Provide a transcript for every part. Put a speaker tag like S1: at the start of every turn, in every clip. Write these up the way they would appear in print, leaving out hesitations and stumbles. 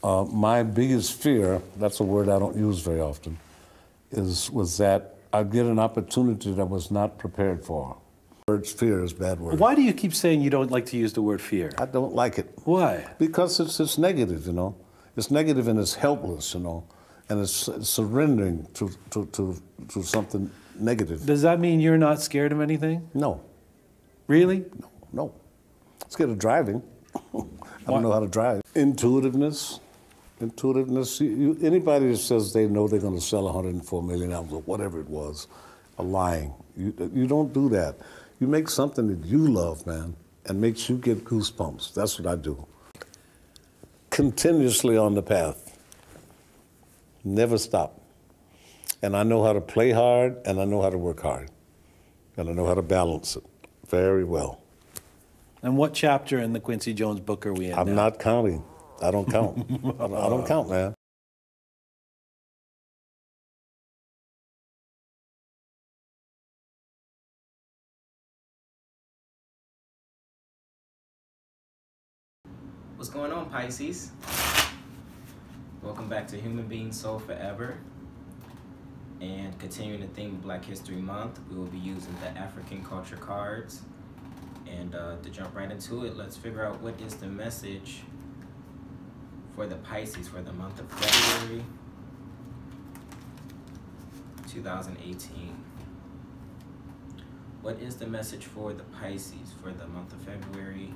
S1: My biggest fear, that's a word I don't use very often, was that I'd get an opportunity that I was not prepared for. The word fear is a bad word.
S2: Why do you keep saying you don't like to use the word fear?
S1: I don't like it.
S2: Why?
S1: Because it's negative, you know. It's negative and it's helpless, you know, and it's surrendering to something negative.
S2: Does that mean you're not scared of anything?
S1: No.
S2: Really?
S1: No. I'm scared of driving. I don't know how to drive. Intuitiveness. Anybody that says they know they're going to sell 104 million albums or whatever it was, are lying. You don't do that. You make something that you love, man, and makes you get goosebumps. That's what I do. Continuously on the path. Never stop. And I know how to play hard, and I know how to work hard. And I know how to balance it very well.
S2: And what chapter in the Quincy Jones book are we in now?
S1: I'm not counting. I don't count. I don't count, man.
S3: What's going on, Pisces? Welcome back to HumanBeingSoulForever. And continuing the theme of Black History Month, we will be using the African culture cards. And to jump right into it, let's figure out what is the message for the Pisces for the month of February 2018. What is the message for the Pisces for the month of February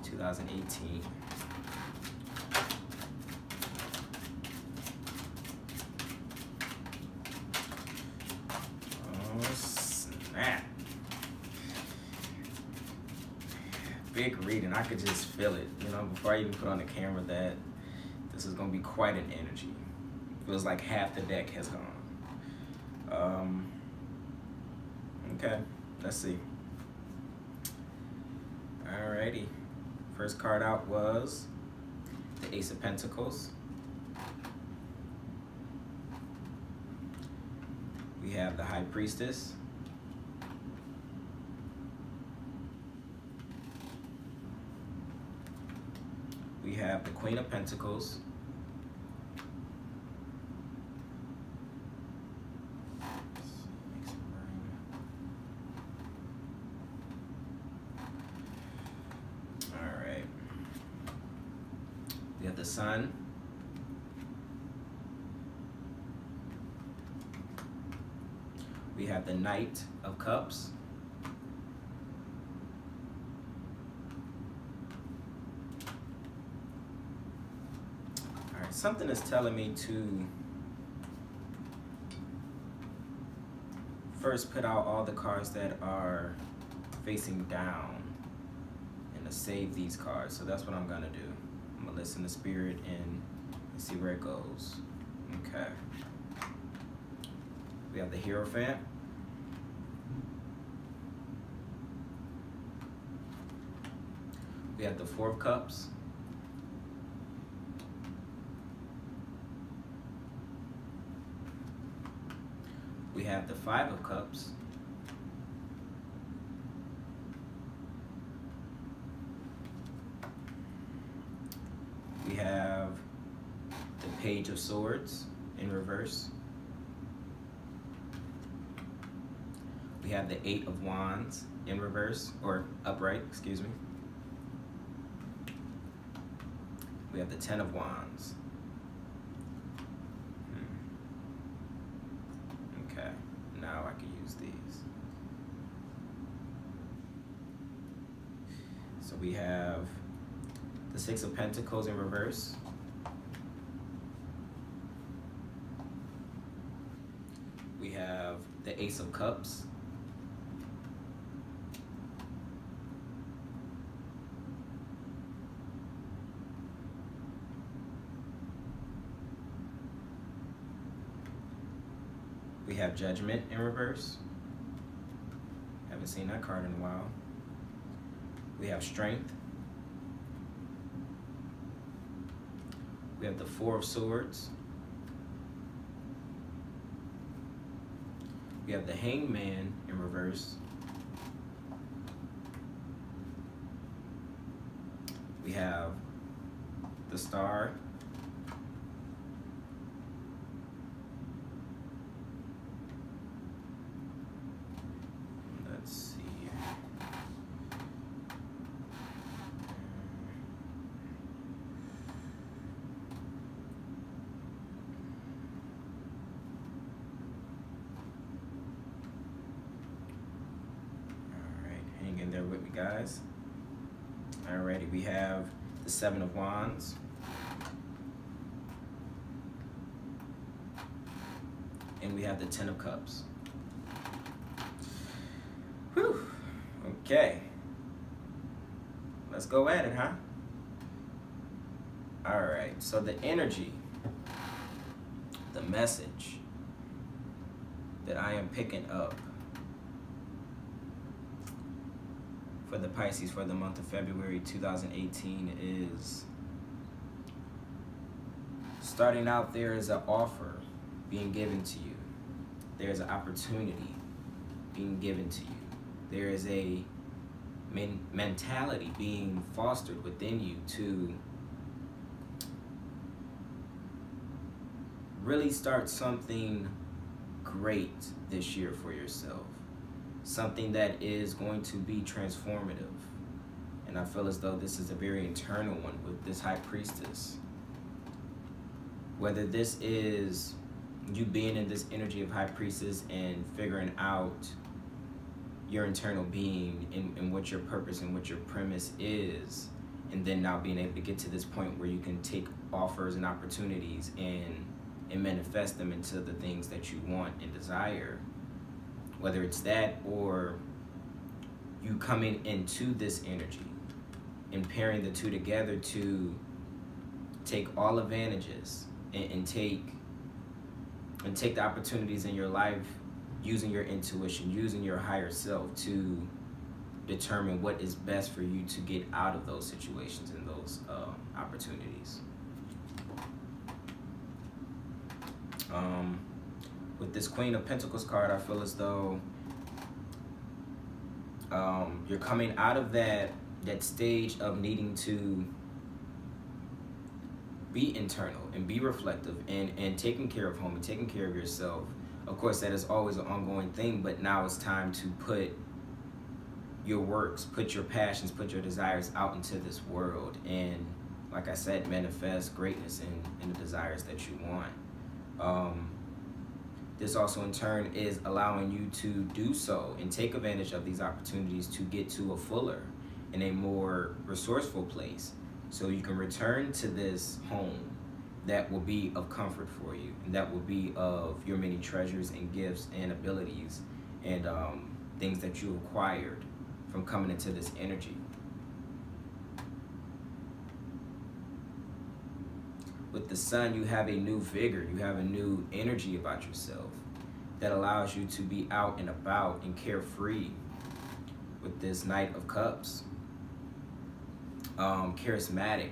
S3: 2018? Oh, snap. Big reading. I could just feel it, you know, before I even put on the camera that this is going to be quite an energy. Feels like half the deck has gone. Okay, let's see. Alrighty. First card out was the Ace of Pentacles. We have the High Priestess. We have the Queen of Pentacles. All right. We have the Sun. We have the Knight of Cups. Something is telling me to first put out all the cards that are facing down and to save these cards. So that's what I'm gonna do. I'm gonna listen to Spirit and see where it goes. Okay. We have the Hierophant. We have the Four of Cups. We have the Five of Cups. We have the Page of Swords in reverse. We have the Eight of Wands in reverse, or upright, excuse me. We have the Ten of Wands. Okay, now I can use these. So we have the Six of Pentacles in reverse. We have the Ace of Cups. We have Judgment in reverse. Haven't seen that card in a while. We have Strength. We have the Four of Swords. We have the Hangman in reverse. We have the Star guys. Alrighty, we have the Seven of Wands. And we have the Ten of Cups. Whew. Okay. Let's go at it, huh? Alright, so the energy, the message that I am picking up for the Pisces for the month of February 2018 is, starting out, there is an offer being given to you. There's an opportunity being given to you. There is a mentality being fostered within you to really start something great this year for yourself. Something that is going to be transformative. And I feel as though this is a very internal one with this High Priestess. Whether this is you being in this energy of High Priestess and figuring out your internal being and what your purpose and what your premise is, and then now being able to get to this point where you can take offers and opportunities and manifest them into the things that you want and desire. Whether it's that, or you coming into this energy and pairing the two together to take all advantages and take the opportunities in your life, using your intuition, using your higher self to determine what is best for you to get out of those situations and those opportunities. With this Queen of Pentacles card, I feel as though you're coming out of that stage of needing to be internal and be reflective and taking care of home and taking care of yourself. Of course, that is always an ongoing thing, but now it's time to put your works, put your passions, put your desires out into this world, and like I said, manifest greatness in the desires that you want. This also in turn is allowing you to do so and take advantage of these opportunities to get to a fuller and a more resourceful place, so you can return to this home that will be of comfort for you, and that will be of your many treasures and gifts and abilities and things that you acquired from coming into this energy. With the Sun, you have a new vigor, you have a new energy about yourself that allows you to be out and about and carefree. With this Knight of Cups, charismatic,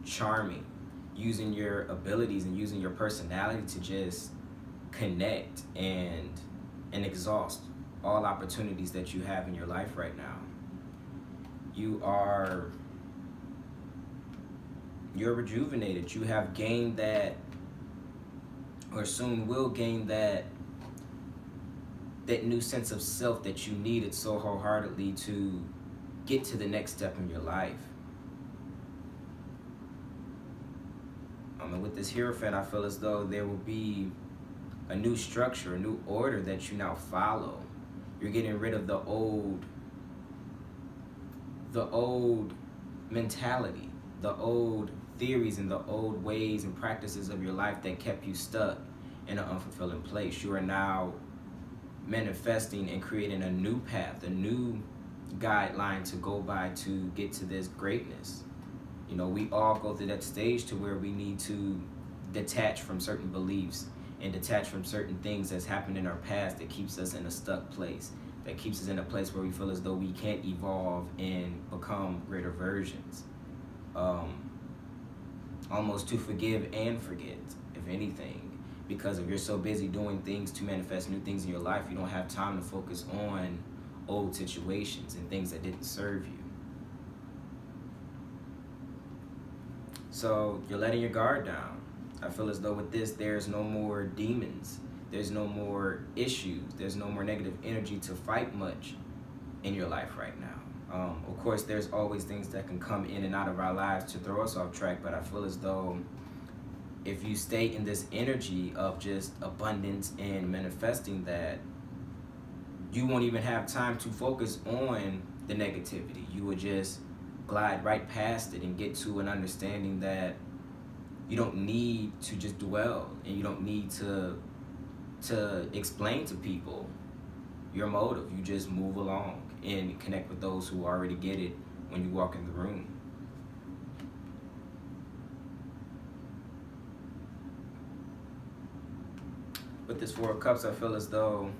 S3: charming, using your abilities and using your personality to just connect and exhaust all opportunities that you have in your life right now. You're rejuvenated. You have gained that, or soon will gain that new sense of self that you needed so wholeheartedly to get to the next step in your life. And with this Hierophant, I feel as though there will be a new structure, a new order that you now follow. You're getting rid of the old mentality, the old theories and the old ways and practices of your life that kept you stuck in an unfulfilling place. You are now manifesting and creating a new path, a new guideline to go by to get to this greatness. You know, we all go through that stage to where we need to detach from certain beliefs and detach from certain things that's happened in our past that keeps us in a stuck place, that keeps us in a place where we feel as though we can't evolve and become greater versions. Almost to forgive and forget, if anything, because if you're so busy doing things to manifest new things in your life, you don't have time to focus on old situations and things that didn't serve you. So you're letting your guard down. I feel as though with this, there's no more demons. There's no more issues. There's no more negative energy to fight much in your life right now. Of course, there's always things that can come in and out of our lives to throw us off track, but I feel as though if you stay in this energy of just abundance and manifesting that, you won't even have time to focus on the negativity. You would just glide right past it and get to an understanding that you don't need to just dwell, and you don't need to explain to people your motive. You just move along and connect with those who already get it when you walk in the room. With this Four of Cups, I feel as though,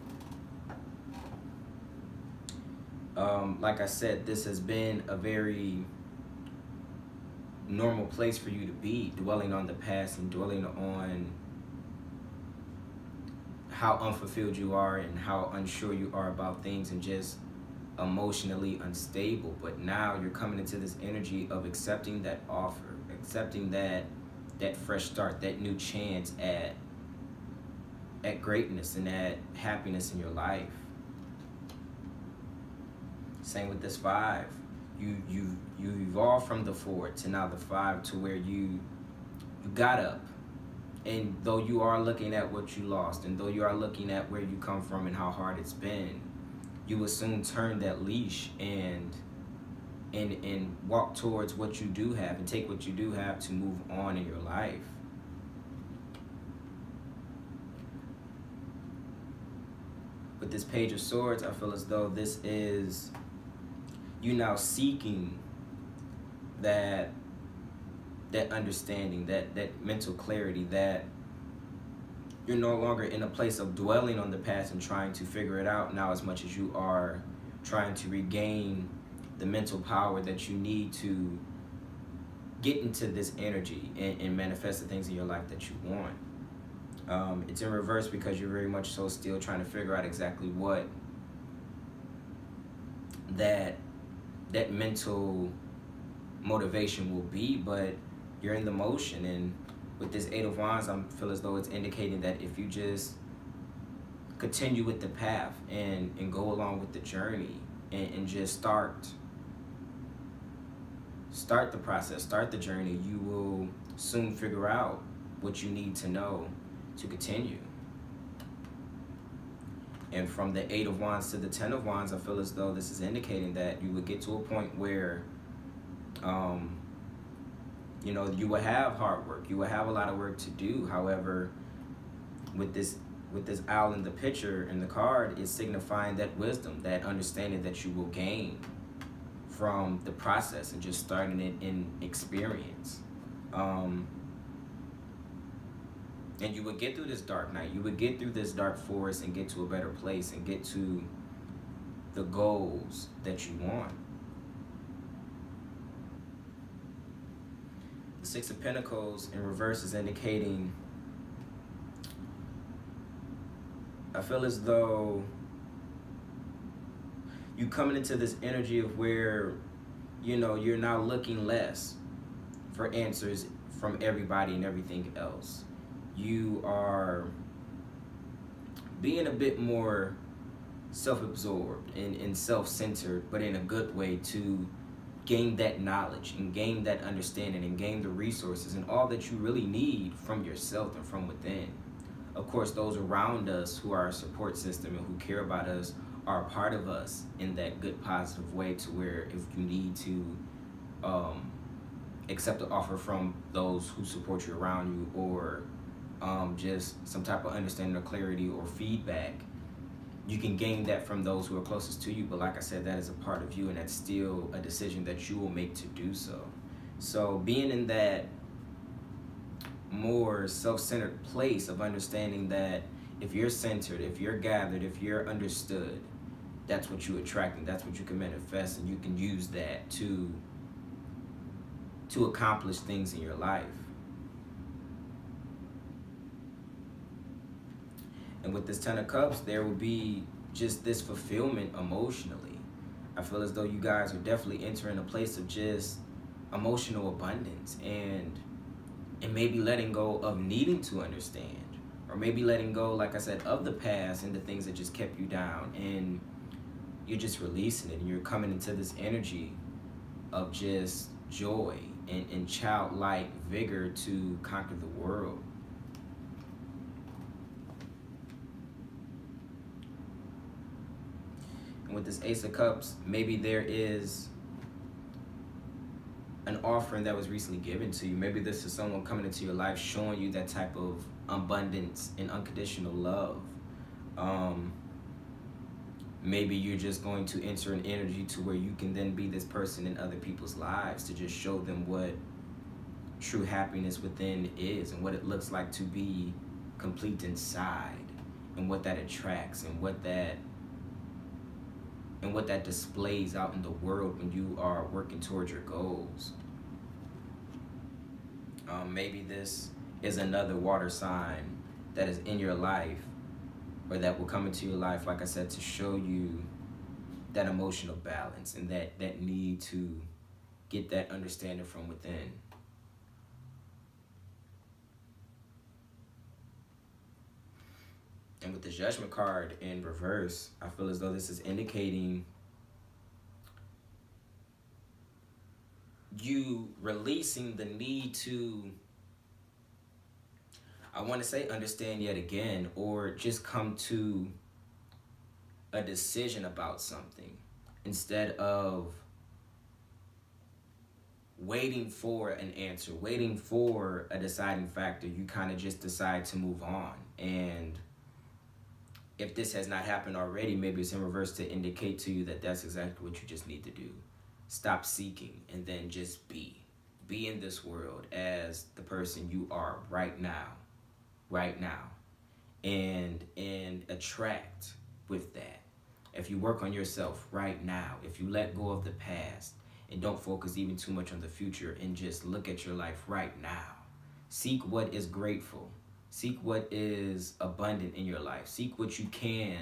S3: like I said, this has been a very normal place for you to be, dwelling on the past and dwelling on how unfulfilled you are and how unsure you are about things and just emotionally unstable. But now you're coming into this energy of accepting that offer, accepting that fresh start, that new chance at greatness and at happiness in your life. Same with this 5. You evolved from the 4 to now the 5, to where you got up. And though you are looking at what you lost, and though you are looking at where you come from and how hard it's been, you will soon turn that leash and walk towards what you do have and take what you do have to move on in your life. With this Page of Swords, I feel as though this is you now seeking that understanding, that mental clarity, that you're no longer in a place of dwelling on the past and trying to figure it out now, as much as you are trying to regain the mental power that you need to get into this energy and manifest the things in your life that you want. It's in reverse because you're very much so still trying to figure out exactly what that mental motivation will be, but you're in the motion. And with this 8 of Wands, I feel as though it's indicating that if you just continue with the path and go along with the journey and just start the process, start the journey, you will soon figure out what you need to know to continue. And from the 8 of Wands to the 10 of Wands, I feel as though this is indicating that you would get to a point where you know, you will have hard work, you will have a lot of work to do. However, with this owl in the picture in the card, it's signifying that wisdom, that understanding that you will gain from the process and just starting it in experience. And you would get through this dark night, you would get through this dark forest and get to a better place and get to the goals that you want. The 6 of Pentacles in reverse is indicating, I feel as though you coming into this energy of where, you know, you're now looking less for answers from everybody and everything else. You are being a bit more self-absorbed and self-centered, but in a good way, to gain that knowledge and gain that understanding and gain the resources and all that you really need from yourself and from within. Of course, those around us who are our support system and who care about us are a part of us in that good, positive way, to where if you need to accept an offer from those who support you around you, or just some type of understanding or clarity or feedback, you can gain that from those who are closest to you. But like I said, that is a part of you, and that's still a decision that you will make to do so. So being in that more self-centered place of understanding that if you're centered, if you're gathered, if you're understood, that's what you attract, and that's what you can manifest, and you can use that to accomplish things in your life. And with this 10 of Cups, there will be just this fulfillment emotionally. I feel as though you guys are definitely entering a place of just emotional abundance, and maybe letting go of needing to understand, or maybe letting go, like I said, of the past and the things that just kept you down, and you're just releasing it, and you're coming into this energy of just joy and childlike vigor to conquer the world. And with this Ace of Cups, maybe there is an offering that was recently given to you. Maybe this is someone coming into your life showing you that type of abundance and unconditional love. Maybe you're just going to enter an energy to where you can then be this person in other people's lives to just show them what true happiness within is and what it looks like to be complete inside, and what that attracts, and what that displays out in the world when you are working towards your goals. Maybe this is another water sign that is in your life, or that will come into your life, like I said, to show you that emotional balance and that need to get that understanding from within. And with the Judgment card in reverse, I feel as though this is indicating you releasing the need to, I want to say, understand yet again, or just come to a decision about something instead of waiting for an answer, waiting for a deciding factor. You kind of just decide to move on. And if this has not happened already, maybe it's in reverse to indicate to you that that's exactly what you just need to do. Stop seeking and then just be. Be in this world as the person you are right now. And attract with that. If you work on yourself right now, if you let go of the past and don't focus even too much on the future and just look at your life right now. Seek what is grateful. Seek what is abundant in your life. Seek what you can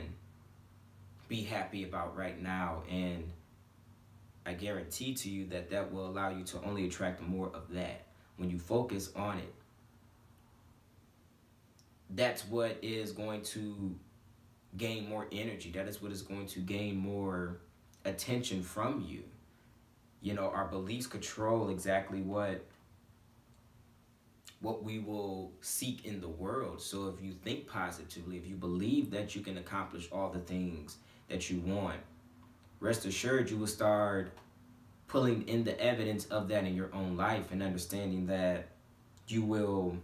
S3: be happy about right now, and I guarantee to you that that will allow you to only attract more of that. When you focus on it, that's what is going to gain more energy. That is what is going to gain more attention from you. You know, our beliefs control exactly what we will seek in the world. So if you think positively, if you believe that you can accomplish all the things that you want, rest assured you will start pulling in the evidence of that in your own life, and understanding that you will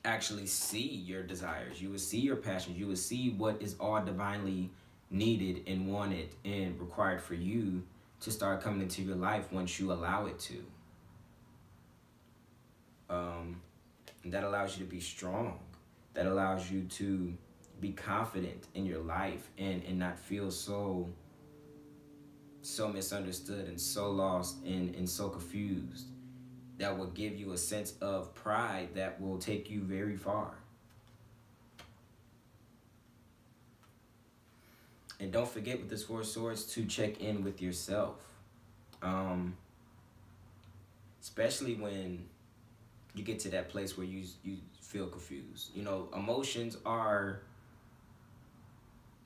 S3: actually see your desires, you will see your passions, you will see what is all divinely needed and wanted and required for you to start coming into your life once you allow it to. And that allows you to be strong. That allows you to be confident in your life and not feel so misunderstood and so lost and so confused. That will give you a sense of pride that will take you very far. And don't forget with this Four of Swords to check in with yourself. Especially when you get to that place where you feel confused. You know, emotions are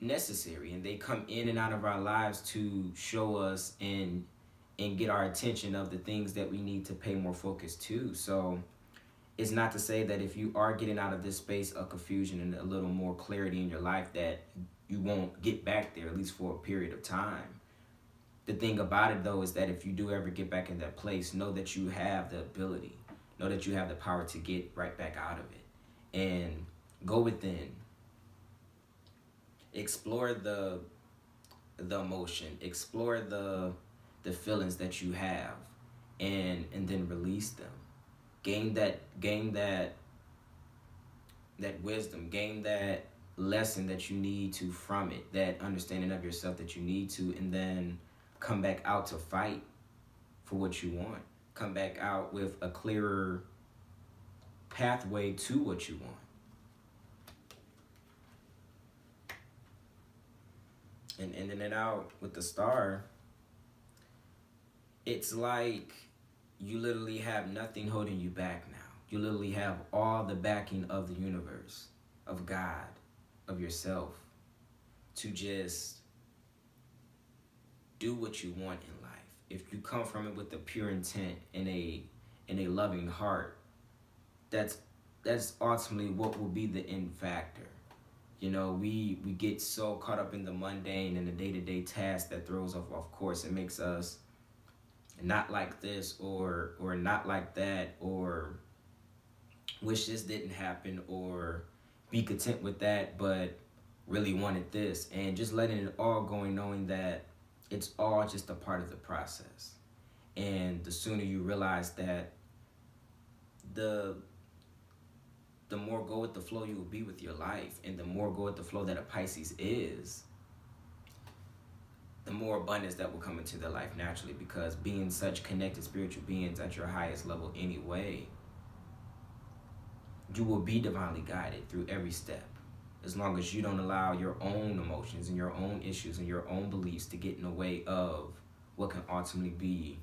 S3: necessary, and they come in and out of our lives to show us and get our attention of the things that we need to pay more focus to. So it's not to say that if you are getting out of this space of confusion and a little more clarity in your life that you won't get back there, at least for a period of time. The thing about it, though, is that if you do ever get back in that place, know that you have the ability, know that you have the power to get right back out of it. And go within. Explore the emotion. Explore the feelings that you have, and then release them. Gain that wisdom. Gain that lesson that you need to from it. That understanding of yourself that you need to, and then come back out to fight for what you want. Come back out with a clearer pathway to what you want. And ending it out with the Star, it's like you literally have nothing holding you back now. You literally have all the backing of the universe, of God, of yourself, to just do what you want in life. If you come from it with a pure intent and a loving heart, that's ultimately what will be the end factor. You know, we get so caught up in the mundane and the day-to-day task that throws off course. It makes us not like this or not like that, or wish this didn't happen, or be content with that but really wanted this, and just letting it all go and knowing that it's all just a part of the process. And the sooner you realize that, the more go with the flow you will be with your life, and the more go with the flow that a Pisces is, the more abundance that will come into their life naturally, because being such connected spiritual beings at your highest level anyway, you will be divinely guided through every step, as long as you don't allow your own emotions and your own issues and your own beliefs to get in the way of what can ultimately be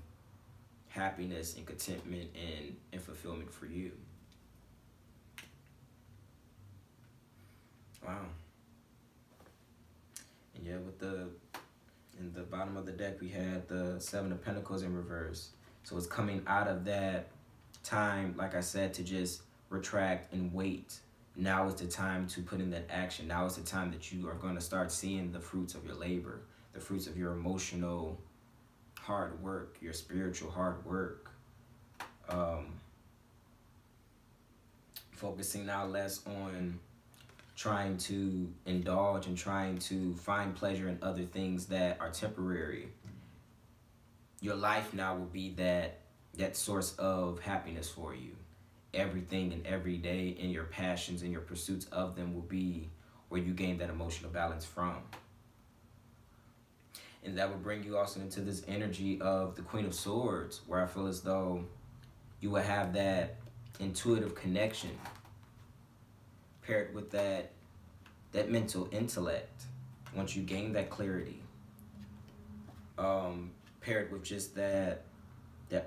S3: happiness and contentment and fulfillment for you. Wow. And yeah, in the bottom of the deck, we had the Seven of Pentacles in reverse. So it's coming out of that time, like I said, to just retract and wait. Now is the time to put in that action. Now is the time that you are going to start seeing the fruits of your labor, the fruits of your emotional hard work, your spiritual hard work. Focusing now less on trying to indulge and trying to find pleasure in other things that are temporary. Your life now will be that source of happiness for you. Everything and every day, and your passions and your pursuits of them will be where you gain that emotional balance from. And that will bring you also into this energy of the Queen of Swords, where I feel as though you will have that intuitive connection paired with that mental intellect. Once you gain that clarity, paired with just that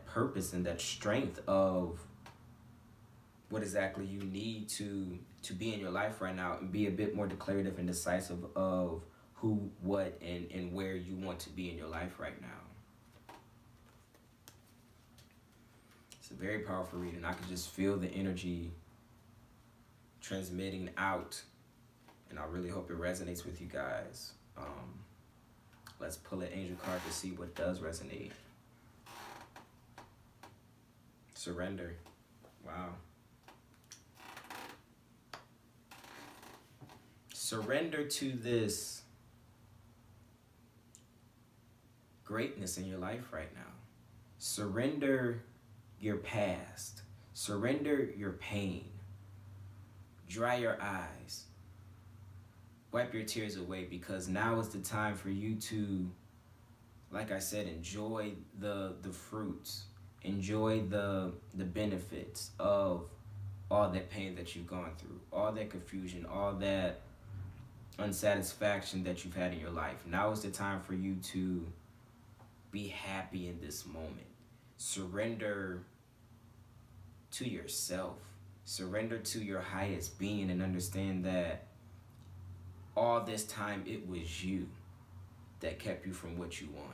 S3: purpose and that strength of what exactly you need to be in your life right now, and be a bit more declarative and decisive of who, what, and where you want to be in your life right now. It's a very powerful reading. I can just feel the energy transmitting out, and I really hope it resonates with you guys. Let's pull an angel card to see what does resonate. Surrender. Wow. Surrender to this greatness in your life right now. Surrender your past. Surrender your pain. Dry your eyes. Wipe your tears away, because now is the time for you to, like I said, enjoy the fruits. Enjoy the benefits of all that pain that you've gone through, all that confusion, all that unsatisfaction that you've had in your life. Now is the time for you to be happy in this moment. Surrender to yourself. Surrender to your highest being, and understand that all this time it was you that kept you from what you wanted.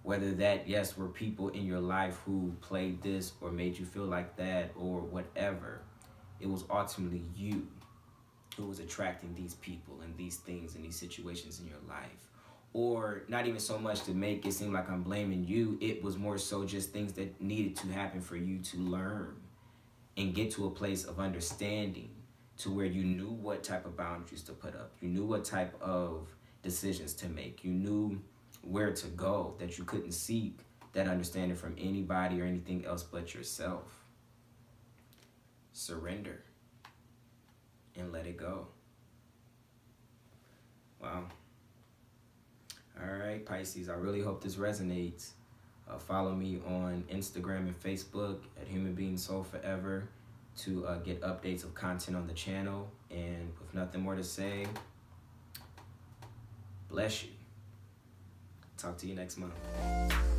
S3: Whether that, yes, were people in your life who played this or made you feel like that or whatever, it was ultimately you who was attracting these people and these things and these situations in your life. Or not even so much to make it seem like I'm blaming you, it was more so just things that needed to happen for you to learn and get to a place of understanding, to where you knew what type of boundaries to put up. You knew what type of decisions to make. You knew where to go, that you couldn't seek that understanding from anybody or anything else but yourself. Surrender and let it go. Wow. All right, Pisces, I really hope this resonates. Follow me on Instagram and Facebook at HumanBeingSoulForever to get updates of content on the channel. And with nothing more to say, bless you. Talk to you next month.